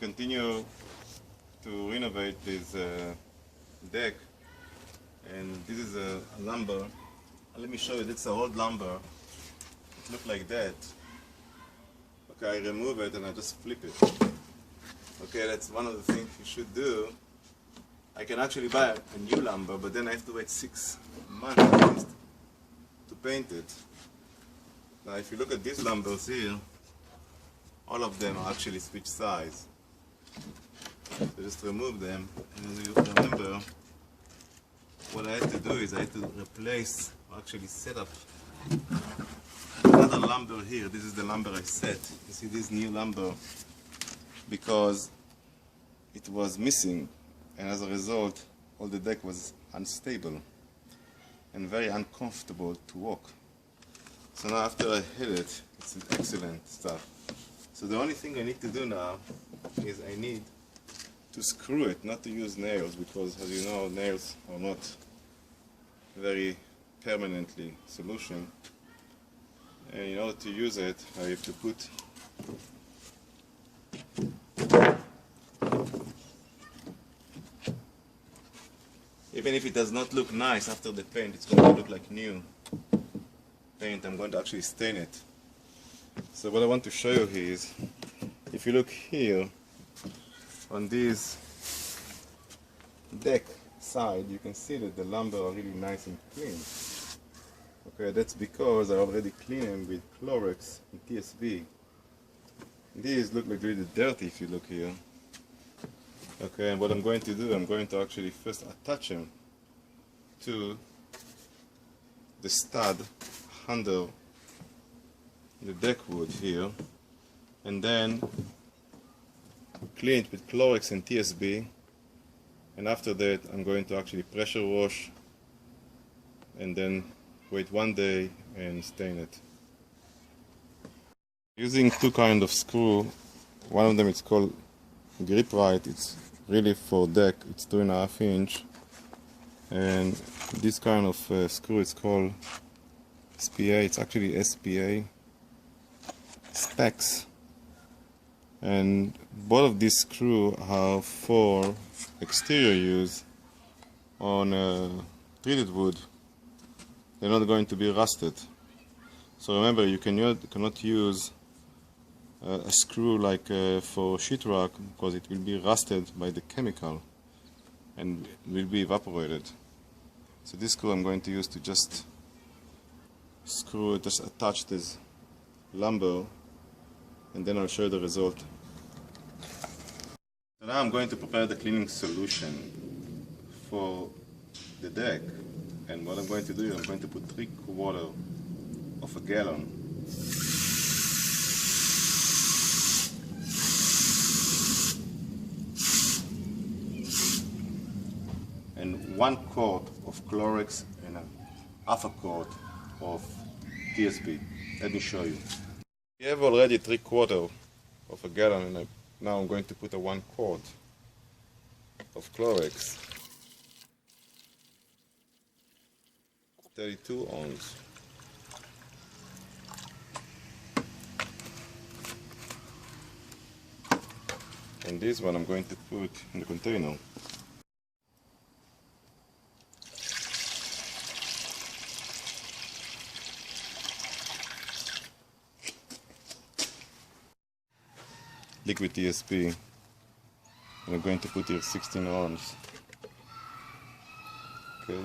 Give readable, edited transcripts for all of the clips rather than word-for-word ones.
continue to renovate this deck, and this is a lumber. Let me show you, this is an old lumber. It looked like that. Okay, I remove it and I just flip it. Okay, that's one of the things you should do. I can actually buy a new lumber, but then I have to wait 6 months at least to paint it. Now if you look at these lumbers here, all of them are actually switch size. So just remove them, and as you remember, what I had to do is I had to replace, or actually set up another lumber here. This is the lumber I set. You see this new lumber, because it was missing, and as a result all the deck was unstable and very uncomfortable to walk. So now after I hit it, it's excellent stuff. So the only thing I need to do now is I need to screw it, not to use nails, because as you know, nails are not very permanently solution. And in order to use it, I have to put even if it does not look nice after the paint, it's going to look like new paint. I'm going to actually stain it. So what I want to show you here is, if you look here on this deck side, you can see that the lumber are really nice and clean. Okay, that's because I already cleaned them with clorex and TSB. These look like really dirty if you look here. Okay, and what I'm going to do, I'm going to actually first attach them to the stud under the deck wood here, and then clean it with clorex and TSB, and after that I'm going to actually pressure wash and then wait 1 day and stain it. Using two kind of screw. One of them is called grip right, it's really for deck, it's 2.5 inch, and this kind of screw is called SPA, it's actually SPA specs, and both of these screws are for exterior use on treated wood. They're not going to be rusted. So remember, you cannot use a screw like for sheetrock, because it will be rusted by the chemical and will be evaporated. So this screw I'm going to use to just screw, just attach this lumber, and then I'll show you the result. So now I'm going to prepare the cleaning solution for the deck, and what I'm going to do is I'm going to put 3/4 of a gallon and 1 quart of clorex and a 1/2 quart of TSB. Let me show you. We have already 3/4 of a gallon, and now I'm going to put a 1 quart of clorex. 32 ounces. And this one I'm going to put in the container. Liquid TSP, and I'm going to put here 16 ounces. Okay.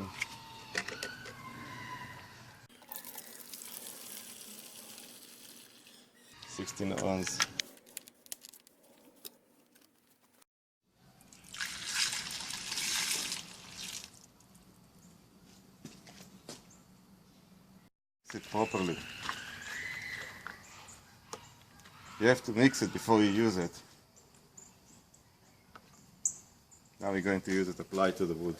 Ounces. Mix it properly. You have to mix it before you use it. Now we're going to use it applied to the wood.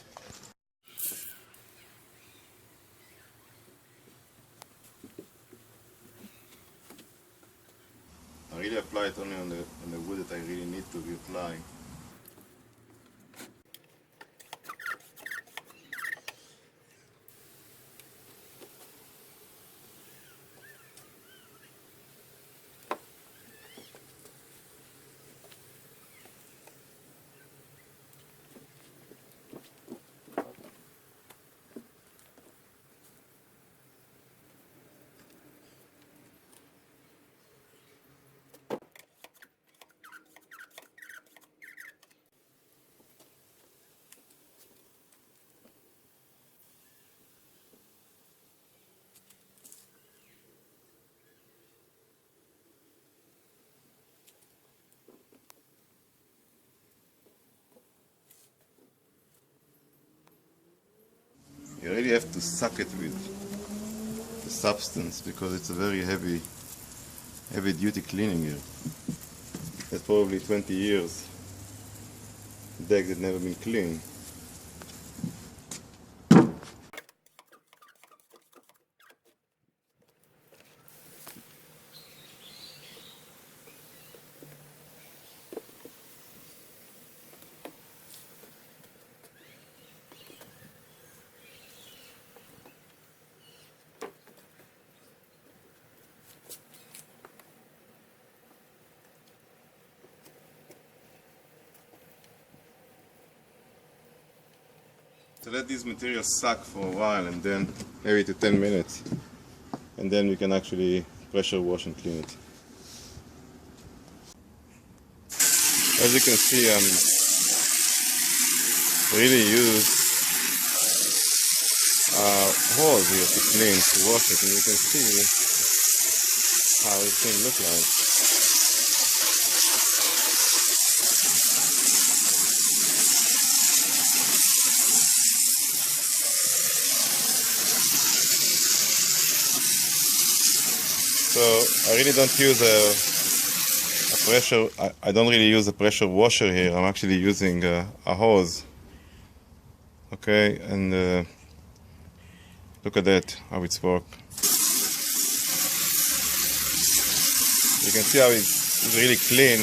I really apply it only on the wood that I really need to reapply. really have to suck it with the substance because it's a very heavy duty cleaning here. It's probably 20 years deck that never been cleaned. So let these materials suck for a while, and then maybe to 10 minutes, and then we can actually pressure wash and clean it. As you can see, I'm really use hose here to clean, to wash it, and you can see how it can look like. So I really don't use a pressure. I don't really use a pressure washer here. I'm actually using a hose. Okay, and look at that, how it's worked. You can see how it's really clean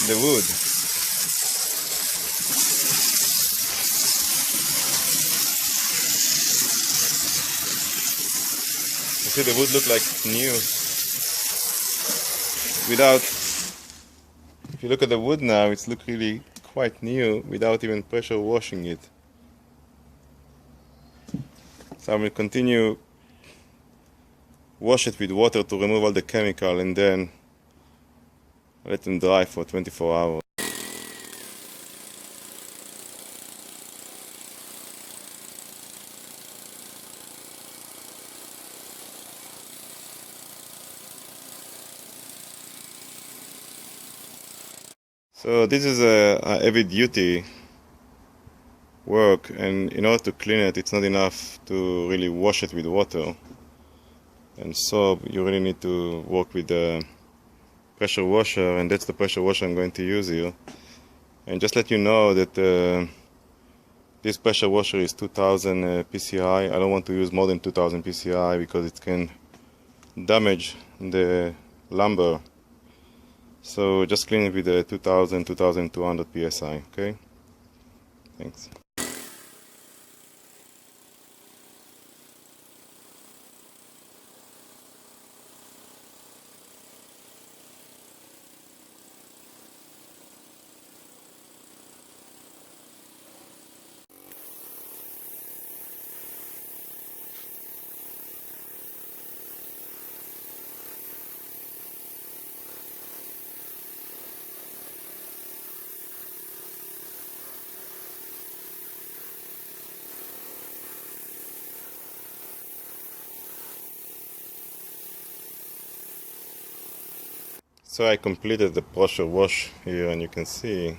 the wood. You see the wood look like new. If you look at the wood now, it's look really quite new without even pressure washing it. So I'm going to continue wash it with water to remove all the chemical, and then let them dry for 24 hours. So this is a heavy duty work, and in order to clean it, it's not enough to really wash it with water and soap. You really need to work with the pressure washer, and that's the pressure washer I'm going to use here. And just let you know that this pressure washer is 2000 psi. I don't want to use more than 2000 psi because it can damage the lumber. So just clean it with the 2200 psi, okay? Thanks. So I completed the pressure wash here, and you can see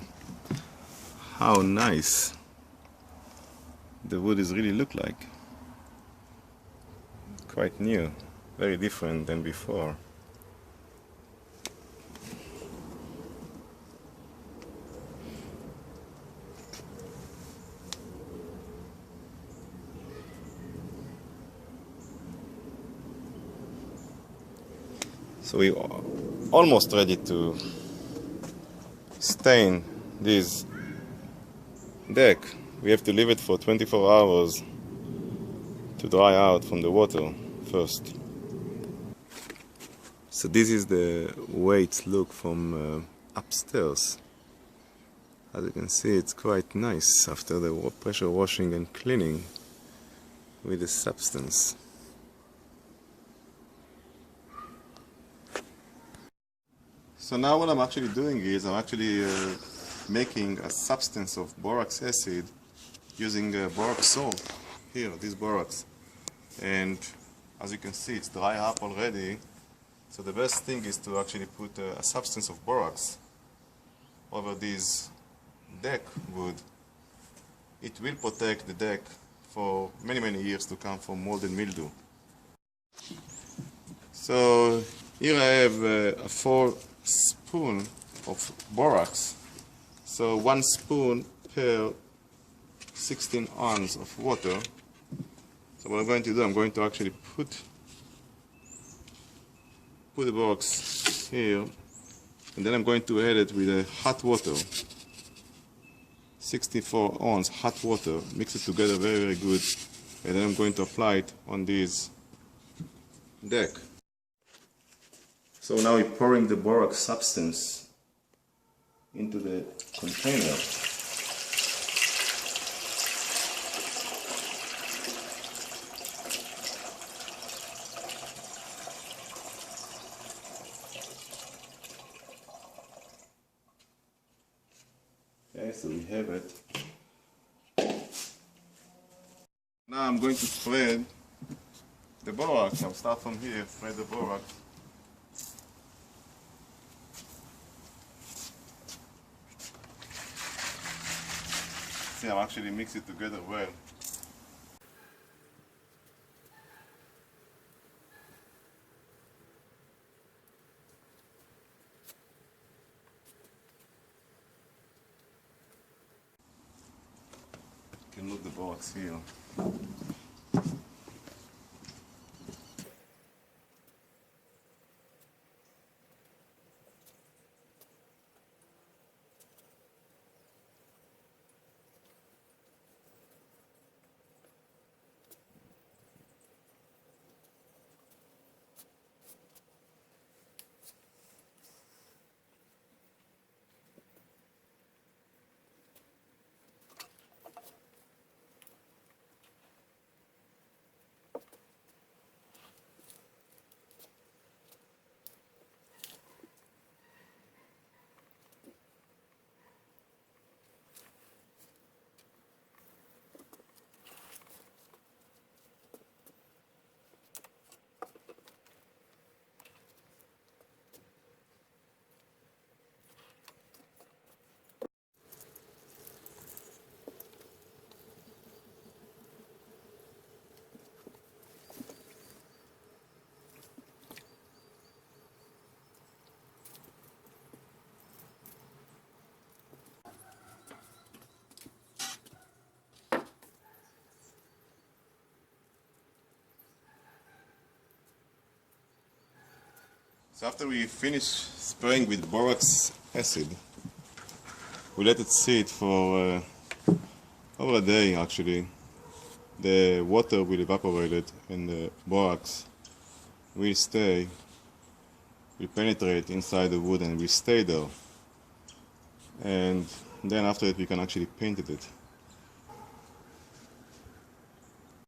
how nice the wood is really look like. Quite new, very different than before. So we almost ready to stain this deck. We have to leave it for 24 hours to dry out from the water first. So this is the way it looks from upstairs. As you can see, it's quite nice after the pressure washing and cleaning with the substance. So now what I'm actually doing is I'm actually making a substance of borax acid using borax salt. Here, this borax. And as you can see, it's dry up already. So the best thing is to actually put a substance of borax over this deck wood it will protect the deck for many years to come from mold and mildew. So here I have a 4 spoon of borax. So 1 spoon per 16 ounces of water. So what I'm going to do, I'm going to actually put the box here, and then I'm going to add it with a hot water, 64 ounce hot water, mix it together very good, and then I'm going to apply it on this deck. So now we're pouring the borax substance into the container. Okay, so we have it. Now I'm going to spread the borax. I'll start from here, spread the borax. See, I'll actually mix it together well. You can look the borax here. So after we finish spraying with borax acid, we let it sit for over a day actually. The water will evaporate and the borax will stay, will penetrate inside the wood and will stay there. And then after it we can actually paint it.